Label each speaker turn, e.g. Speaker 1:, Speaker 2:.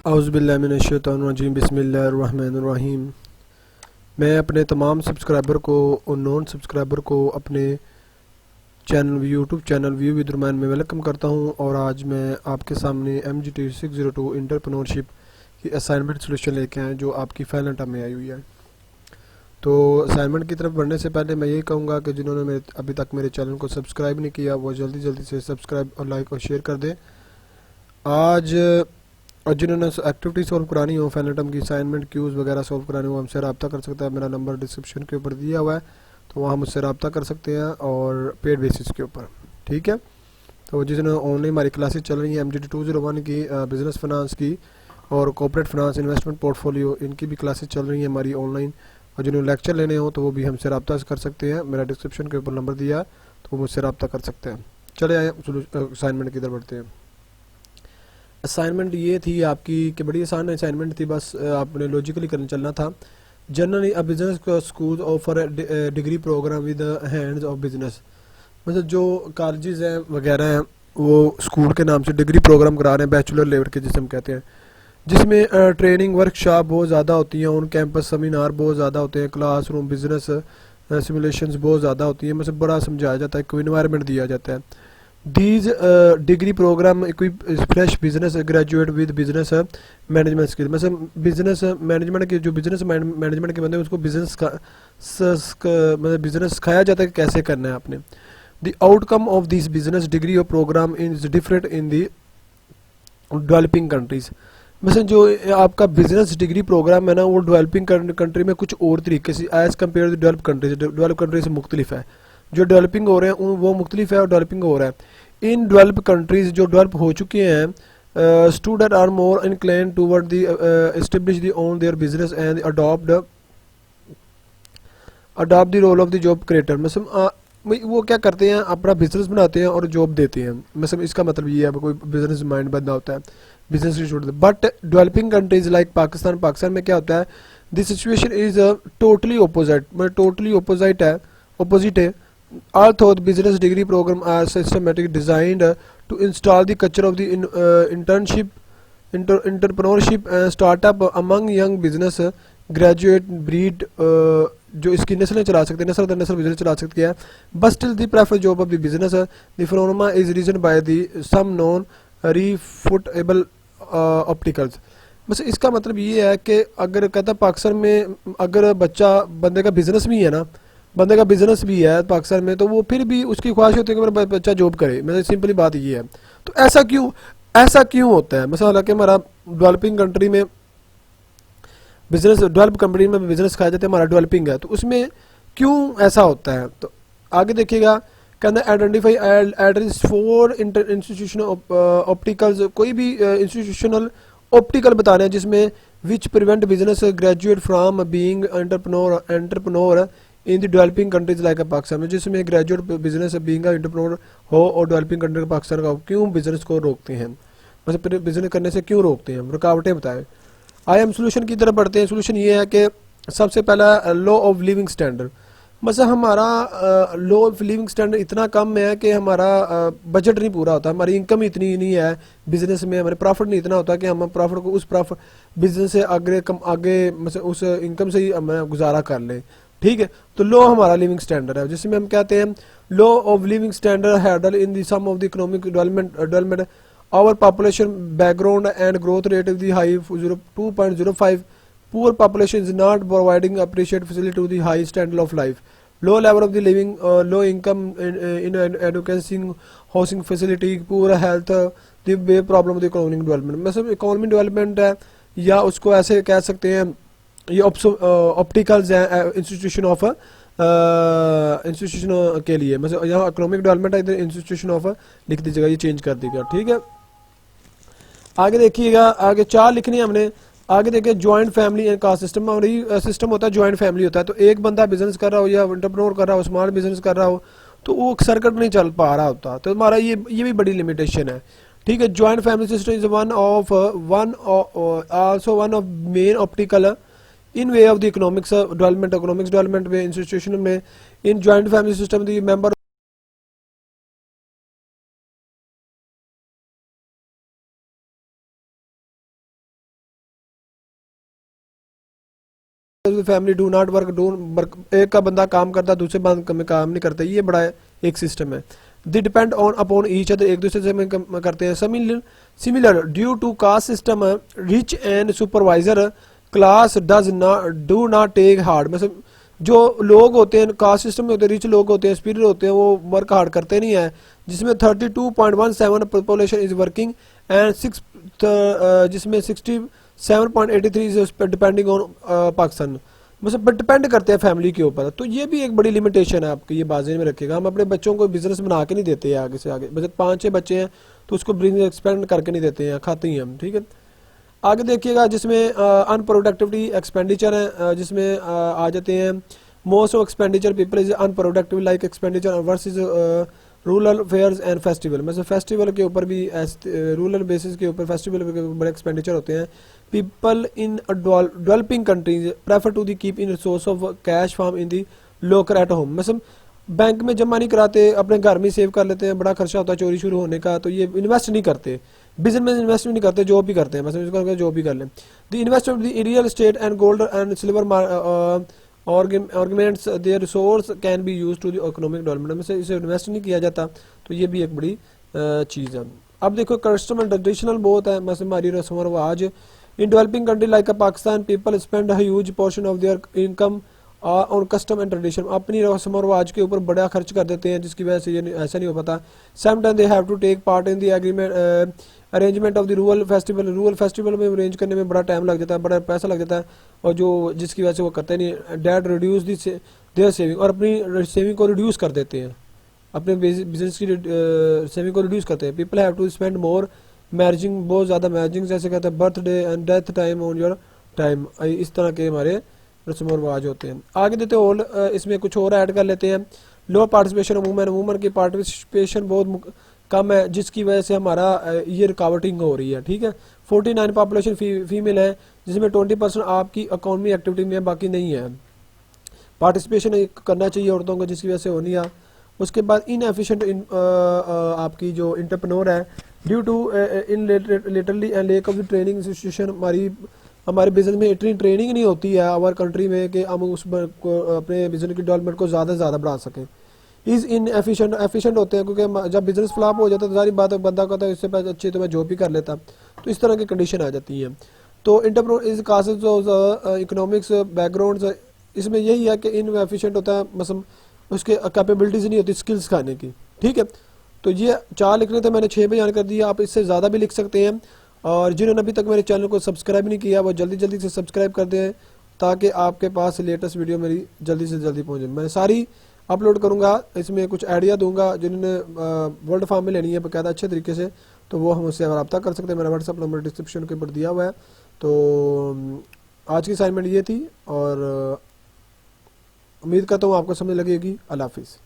Speaker 1: औज़ुबिल्लाहिमिनश्शैतानिर्रजीम बिस्मिल्लाहिर्रहमानिर्रहीम। मैं अपने तमाम सब्सक्राइबर को और नॉन सब्सक्राइबर को अपने channel YouTube channel view with Ruman में वेलकम करता हूं। और आज मैं आपके सामने MGT 602 एंटरप्रेन्योरशिप की असाइनमेंट सोल्यूशन लेके आए जो आपकी फाइनल टर्म में आई हुई है। तो असाइनमेंट की तरफ बढ़ने से पहले मैं यही कहूँगा कि जिन्होंने अभी तक मेरे चैनल को सब्सक्राइब नहीं किया वो जल्दी से सब्सक्राइब और लाइक और शेयर कर दें। आज और जिन्होंने एक्टिविटी सॉल्व करानी हो, फाइनल टर्म की असाइनमेंट क्यूज़ वगैरह सॉल्व करानी हो, हमसे रब्ता कर सकता है। मेरा नंबर डिस्क्रिप्शन के ऊपर दिया हुआ है, तो वहाँ मुझसे रब्ता कर सकते हैं और पेड बेसिस के ऊपर। ठीक है, तो जिन्होंने ऑनलाइन हमारी क्लासेस चल रही हैं MGT 201 की, बिज़नेस फाइनेंस की और कॉर्पोरेट फाइनेंस इन्वेस्टमेंट पोर्टफोलियो, इनकी भी क्लासेस चल रही हैं हमारी ऑनलाइन। और जिन्होंने लेक्चर लेने हो तो वो भी हमसे रब्ता कर सकते हैं। मेरा डिस्क्रिप्शन के ऊपर नंबर दिया, तो मुझसे रब्ता कर सकते हैं। चले आए असाइनमेंट की तरफ बढ़ते हैं। असाइनमेंट ये थी आपकी कि बड़ी आसान असाइनमेंट थी, बस आपने लॉजिकली करने चलना था। Generally a business school offer degree program with hands of business, मतलब जो कॉलेजेस हैं वगैरह हैं वो स्कूल के नाम से डिग्री प्रोग्राम करा रहे हैं, बैचलर लेवल के जिसे हम कहते हैं, जिसमें ट्रेनिंग वर्कशॉप बहुत ज़्यादा होती हैं, ऑन कैंपस सेमिनार बहुत ज़्यादा होते हैं, क्लासरूम बिजनेस सिमुलेशंस बहुत ज़्यादा होती हैं, मतलब बड़ा समझाया जाता है, कोई इन्वायरमेंट दिया जाता है। These degree program equip fresh business graduate with business management skill, मतलब बिजनेस मैनेजमेंट के जो बिजनेस मैनेजमेंट के बंदे हैं उसको बिजनेस का मतलब बिजनेस सिखाया जाता है कि कैसे करना है आपने। The outcome of this business degree और programme is different in the developing countries, मतलब जो आपका बिजनेस डिग्री प्रोग्राम है ना वो डेवलपिंग कंट्री में कुछ और तरीके से as compare to develop countries, develop country से मुख्तलिफ है। जो डेवलपिंग हो रहे हैं वो मुख्तलिफ है और डेवलपिंग हो रहा है। इन डेवलप कंट्रीज जो डेवलप हो चुके हैं, student are more incline toward the establish the own their business and adopt the role of the job creator, मतलब वो क्या करते हैं, अपना बिजनेस बनाते हैं और जॉब देते हैं। मतलब इसका मतलब ये है कोई बिजनेस माइंड बंदा होता है, बिजनेस नहीं छोड़ते। But developing countries like Pakistan में क्या होता है, this situation is totally opposite, मतलब टोटली ऑपोजिट है। Although the business degree program are systematically designed to install the culture of the entrepreneurship and startup among young business graduate breed, जो इसकी नस्लें चला सकते हैं, नस्ल दर नस्ल बिजनेस चला सकती है। But still the prefer job of the business the phenomena is reason by the some non refutable opticals. बस इसका मतलब ये है कि अगर कहता पाकिस्तान में अगर बंदे का बिजनेस भी है ना, बंदे का बिजनेस भी है पाकिस्तान में, तो वो फिर भी उसकी ख्वाहिश होती है कि मेरा बच्चा जॉब करे। मतलब सिंपली बात ये है। तो ऐसा क्यों होता है? मतलब हालांकि हमारा डेवलपिंग कंट्री में बिजनेस, डेवलप कंट्री में बिजनेस खाया जाता है, हमारा डेवलपिंग है, तो उसमें क्यों ऐसा होता है? तो आगे देखिएगा, कहना identify address for institutional opticals, कोई भी इंस्टीट्यूशनल ऑप्टिकल बताना है जिसमें which prevent business graduate from being entrepreneur in the developing countries like Pakistan में, जिसमें ग्रेजुएट बिजनेस बीइंग एंटरप्रेन्योर हो और डेवलपिंग कंट्री पाकिस्तान का क्यों बिजनेस को रोकते हैं, मतलब बिजनेस करने से क्यों रोकते हैं, रुकावटें बताएं। आइए हम सोल्यूशन की तरफ बढ़ते हैं। सोल्यूशन ये है कि सबसे पहला लॉ ऑफ लिविंग स्टैंडर्ड, मतलब हमारा लॉ ऑफ लिविंग स्टैंडर्ड इतना कम है कि हमारा बजट नहीं पूरा होता, हमारी इनकम इतनी नहीं है बिजनेस में, हमारे प्रॉफिट नहीं इतना होता कि हम प्रॉफिट को उस प्रॉफिट बिजनेस से आगे मतलब उस इनकम से ही हम गुजारा कर लें। ठीक है, तो लो हमारा लिविंग स्टैंडर्ड है, जिसमें हम कहते हैं low of living standard handle in the some of the economic development our population background and growth rate of the high 2.05, poor population is not providing appreciate facility to the high standard of life, low level of the living, low income in education housing facility, poor health, the problem of the economic development. मतलब economic development है, या उसको ऐसे कह सकते हैं ये opticals हैं इंस्टीट्यूशन ऑफ इंस्टीट्यूशन के लिए, मतलब यहाँ इकोनॉमिक डेवलपमेंट है, इधर इंस्टीट्यूशन ऑफ लिख दीजिएगा, ये चेंज कर दीजिएगा। ठीक है, आगे देखिएगा, आगे 4 लिखनी है हमने। आगे देखिए joint family and caste system, और ये सिस्टम होता है ज्वाइंट फैमिली होता है, तो एक बंदा बिजनेस कर रहा हो या एंटरप्रेन्योर कर रहा हो, स्मॉल बिजनेस कर रहा हो, तो वो सर्किट नहीं चल पा रहा होता, तो हमारा ये भी बड़ी लिमिटेशन है। ठीक है, joint family system is also one of main optical in way of the economics development में इंस्टीट्यूशन में in joint family system the member family do not work, एक का बंदा काम करता दूसरे बंद में काम नहीं करता, ये बड़ा एक सिस्टम है। They depend on upon each other, एक दूसरे से करते हैं। Similar due to caste system, rich and supervisor class do not take hard, मतलब जो लोग होते हैं कास्ट सिस्टम में होते हैं, रिच लोग होते हैं, सुपीरियर होते हैं, वो वर्क हार्ड करते नहीं है, जिसमें 32.17 पॉपुलेशन इज वर्किंग एंड जिसमें 67.83 इज डिपेंडिंग ऑन पाकिस्तान, मतलब डिपेंड करते हैं फैमिली के ऊपर। तो ये भी एक बड़ी लिमिटेशन है आपकी, ये बाज़ेन में रखेगा। हम अपने बच्चों को बिजनेस बना के नहीं देते हैं आगे से आगे, मतलब 5-6 बच्चे हैं तो उसको बिजनेस एक्सपेंड करके नहीं देते हैं, खाते ही हम, ठीक है। आगे देखिएगा जिसमें अनप्रोडक्टिविटी एक्सपेंडिचर है, जिसमें आ जाते हैं most of expenditure people is unproductive like expenditure versus rural fairs and festival, मतलब फेस्टिवल के ऊपर भी रूरल बेसिस के ऊपर फेस्टिवल के बड़े एक्सपेंडिचर होते हैं। People in developing countries prefer to the keep in source of cash form in the locker at home, मतलब बैंक में जमा नहीं कराते, अपने घर में सेव कर लेते हैं, बड़ा खर्चा होता है चोरी शुरू होने का, तो ये इन्वेस्ट नहीं करते, बिजनेस में इन्वेस्ट नहीं करते, जॉब भी करते हैं, मतलब जॉब भी कर लें। The investment the real estate and gold and silver ornaments their resource can be use to the economic development, में से इसे इन्वेस्ट नहीं किया जाता, तो ये भी एक बड़ी चीज़ है। अब देखो कस्टम एंड ट्रेडिशनल बहुत है, मतलब हमारी रस्म और रिवाज। In developing country like Pakistan people spend a huge portion of their income और कस्टम एंड ट्रेडिशन, अपनी रस्म और रिवाज के ऊपर बड़ा खर्च कर देते हैं, जिसकी वजह से ये ऐसा नहीं हो पाता। Sometime they have to take part in the agreement arrangement of the rural festival में अरेंज करने में बड़ा टाइम लग जाता है, बड़ा पैसा लग जाता है, और जो जिसकी वजह से वो करते नहीं। डैट रिड्यूस देयर सेविंग, और अपनी सेविंग को रिड्यूस कर देते हैं, अपने बिजनेस की सेविंग को रिड्यूस करते हैं। People have to spend more marriaging, बहुत ज़्यादा मैरिजिंग, जैसे कहते हैं birthday and death time on your time, इस तरह के हमारे रस्म और रिवाज होते हैं। आगे देते हैं इसमें कुछ और ऐड कर लेते हैं। लो पार्टिसिपेशन ऑफ वुमेन की पार्टिसिपेशन बहुत कम है, जिसकी वजह से हमारा ये रुकावटिंग हो रही है, ठीक है। 49 पॉपुलेशन फीमेल है, जिसमें 20% आपकी इकोनॉमी एक्टिविटी में है, बाकी नहीं है। पार्टिसिपेशन करना चाहिए औरतों को, जिसकी वजह से होनी है। उसके बाद इनएफिशिएंट आपकी जो इंटरप्रेन्योर है, due to in literally and lack of the training institution, हमारे बिजनेस में इतनी ट्रेनिंग नहीं होती है हमारे कंट्री में कि हम उस अपने बिजनेस की डेवलपमेंट को ज़्यादा से ज़्यादा बढ़ा सकें। इज़ इन एफिशिएंट होते हैं, क्योंकि जब बिजनेस फ्लॉप हो जाता है तो सारी बात बंदा कहता है इससे पहले अच्छी तो मैं जॉब ही कर लेता, तो इस तरह की कंडीशन आ जाती है। तो entrepreneur is causes of economics background, इसमें यही है कि इन एफिशिएंट होता है, मतलब उसके कैपेबिलिटीज़ नहीं होती स्किल्स खाने की, ठीक है। तो ये 4 लिखने थे, मैंने 6 बयान कर दिया, आप इससे ज़्यादा भी लिख सकते हैं। और जिन्होंने अभी तक मेरे चैनल को सब्सक्राइब नहीं किया वो जल्दी जल्दी से सब्सक्राइब कर दें, ताकि आपके पास लेटेस्ट वीडियो मेरी जल्दी से जल्दी पहुँचे। मैं सारी अपलोड करूँगा, इसमें कुछ आइडिया दूंगा, जिन्होंने वर्ल्ड फार्म में लेनी है बकायदा अच्छे तरीके से, तो वो हम उससे रब्ता कर सकते हैं। मेरा व्हाट्सअप नंबर डिस्क्रिप्शन के ऊपर दिया हुआ है। तो आज की असाइनमेंट ये थी, और उम्मीद करता हूँ आपको समझ लगेगी। अल्लाह हाफिज़।